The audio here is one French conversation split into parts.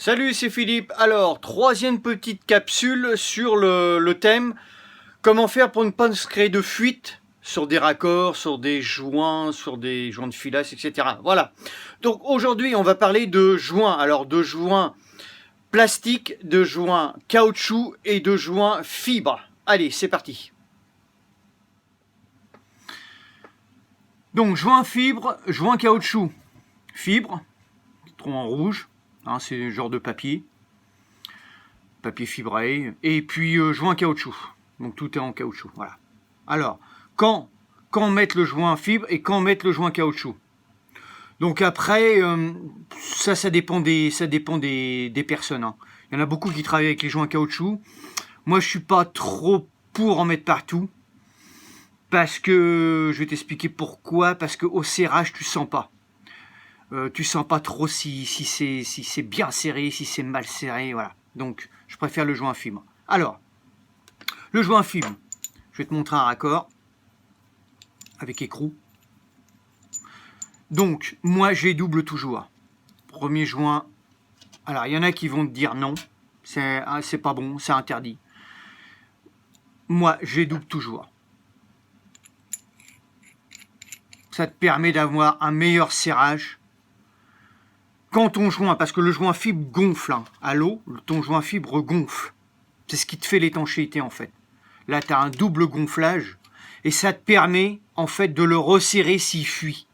Salut, c'est Philippe. Alors, troisième petite capsule sur le thème comment faire pour ne pas se créer de fuite sur des raccords, sur des joints de filasse, etc. Voilà. Donc aujourd'hui, on va parler de joints. Alors, de joints plastiques, de joints caoutchouc et de joints fibres. Allez, c'est parti. Donc, joint fibre, joint caoutchouc. Fibre, tronc en rouge, hein, c'est le genre de papier fibré, et puis joint caoutchouc. Donc tout est en caoutchouc, voilà. Alors, quand mettre le joint fibre et quand mettre le joint caoutchouc. Donc après, ça dépend des personnes. Hein. Il y en a beaucoup qui travaillent avec les joints caoutchouc. Moi, je suis pas trop pour en mettre partout. Parce que, je vais t'expliquer pourquoi. Parce qu'au serrage, tu sens pas. Tu sens pas trop si c'est bien serré, si c'est mal serré, voilà. Donc, je préfère le joint fibre. Alors, le joint fibre, je vais te montrer un raccord avec écrou. Donc, moi, j'ai double toujours. Premier joint. Alors, il y en a qui vont te dire non, c'est pas bon, c'est interdit. Moi, j'ai double toujours. Ça te permet d'avoir un meilleur serrage. Quand ton joint, parce que le joint fibre gonfle, hein, à l'eau, ton joint fibre gonfle. C'est ce qui te fait l'étanchéité en fait. Là, tu as un double gonflage et ça te permet en fait de le resserrer s'il fuit.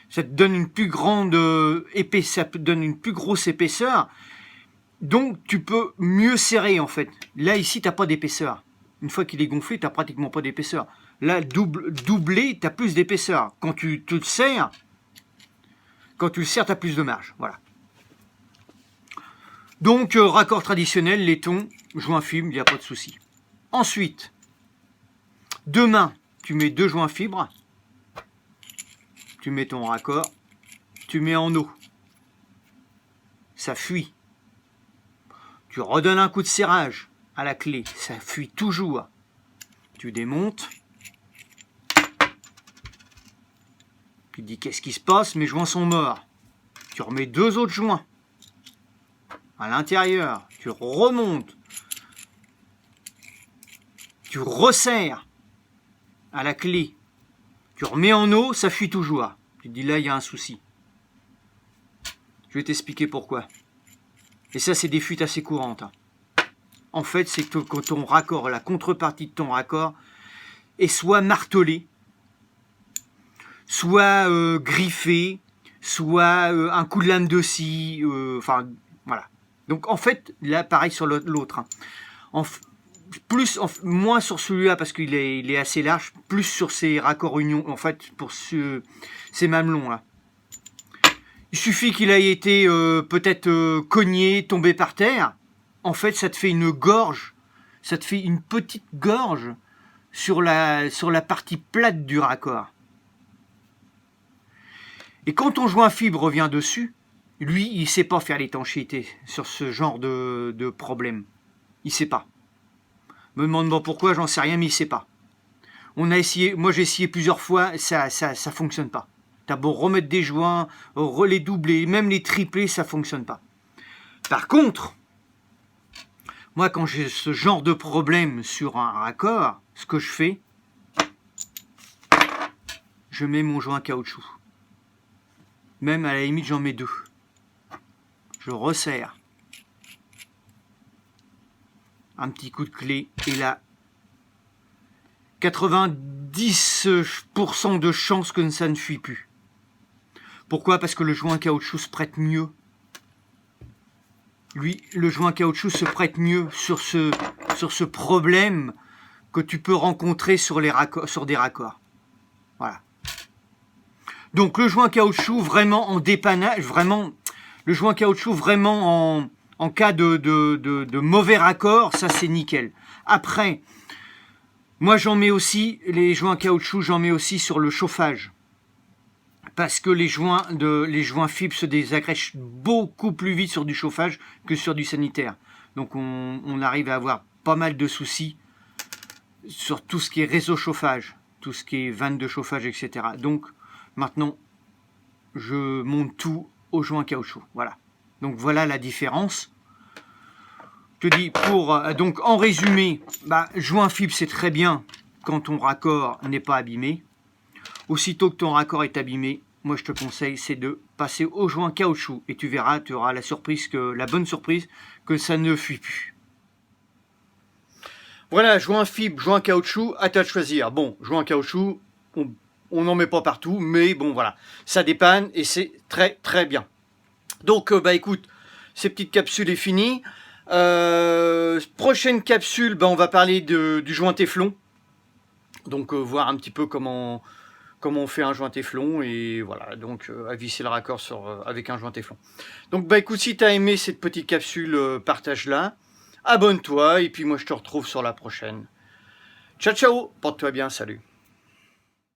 Ça te donne une plus grande épaisseur, ça te donne une plus grosse épaisseur. Donc, tu peux mieux serrer en fait. Là, ici, tu n'as pas d'épaisseur. Une fois qu'il est gonflé, tu n'as pratiquement pas d'épaisseur. Là, doublé, tu as plus d'épaisseur. Quand tu te serres, tu as plus de marge. Voilà. Donc, raccord traditionnel, laiton, joint fibre, il n'y a pas de souci. Ensuite, demain, tu mets deux joints fibres. Tu mets ton raccord. Tu mets en eau. Ça fuit. Tu redonnes un coup de serrage à la clé. Ça fuit toujours. Tu démontes. Tu te dis qu'est-ce qui se passe? Mes joints sont morts. Tu remets deux autres joints à l'intérieur. Tu remontes. Tu resserres à la clé. Tu remets en eau, ça fuit toujours. Tu te dis là, il y a un souci. Je vais t'expliquer pourquoi. Et ça, c'est des fuites assez courantes. En fait, c'est que ton raccord, la contrepartie de ton raccord, est soit martelé, soit griffé, soit un coup de lame de scie, enfin, voilà. Donc, en fait, là, pareil sur l'autre. Hein. Moins sur celui-là parce qu'il est assez large, plus sur ces raccords union, en fait, pour ces mamelons là. Il suffit qu'il ait été peut-être cogné, tombé par terre. En fait, ça te fait une gorge, ça te fait une petite gorge sur la partie plate du raccord. Et quand ton joint fibre revient dessus, lui, il ne sait pas faire l'étanchéité sur ce genre de problème. Il ne sait pas. Me demande pas pourquoi, j'en sais rien, mais il ne sait pas. On a essayé, moi j'ai essayé plusieurs fois, ça fonctionne pas. T'as beau remettre des joints, les doubler, même les tripler, ça fonctionne pas. Par contre, moi quand j'ai ce genre de problème sur un raccord, ce que je fais, je mets mon joint caoutchouc. Même à la limite, j'en mets deux. Je resserre. Un petit coup de clé, et là, 90% de chances que ça ne fuit plus. Pourquoi? Parce que le joint caoutchouc se prête mieux. Lui, le joint caoutchouc se prête mieux sur ce problème que tu peux rencontrer sur des raccords. Voilà. Donc le joint caoutchouc vraiment en dépannage, le joint caoutchouc vraiment en cas de mauvais raccord, ça c'est nickel. Après, moi j'en mets aussi, les joints caoutchouc, j'en mets aussi sur le chauffage. Parce que les joints fibres se désagrègent beaucoup plus vite sur du chauffage que sur du sanitaire. Donc on arrive à avoir pas mal de soucis sur tout ce qui est réseau chauffage, tout ce qui est vanne de chauffage, etc. Donc maintenant, je monte tout au joint caoutchouc. Voilà. Donc voilà la différence. Je te dis, donc en résumé, joint fibre c'est très bien quand ton raccord n'est pas abîmé. Aussitôt que ton raccord est abîmé, moi je te conseille c'est de passer au joint caoutchouc et tu verras, tu auras la bonne surprise que ça ne fuit plus. Voilà, joint fibre, joint caoutchouc, à toi de choisir. Bon, joint caoutchouc, on n'en met pas partout, mais bon voilà, ça dépanne et c'est très très bien. Donc écoute, ces petites capsules est finies. Prochaine capsule, on va parler du joint téflon. Donc voir un petit peu comment on fait un joint téflon et voilà, donc à visser le raccord avec un joint téflon. Donc écoute, si tu as aimé cette petite capsule, partage-la, abonne-toi et puis moi je te retrouve sur la prochaine. Ciao ciao, porte-toi bien, salut.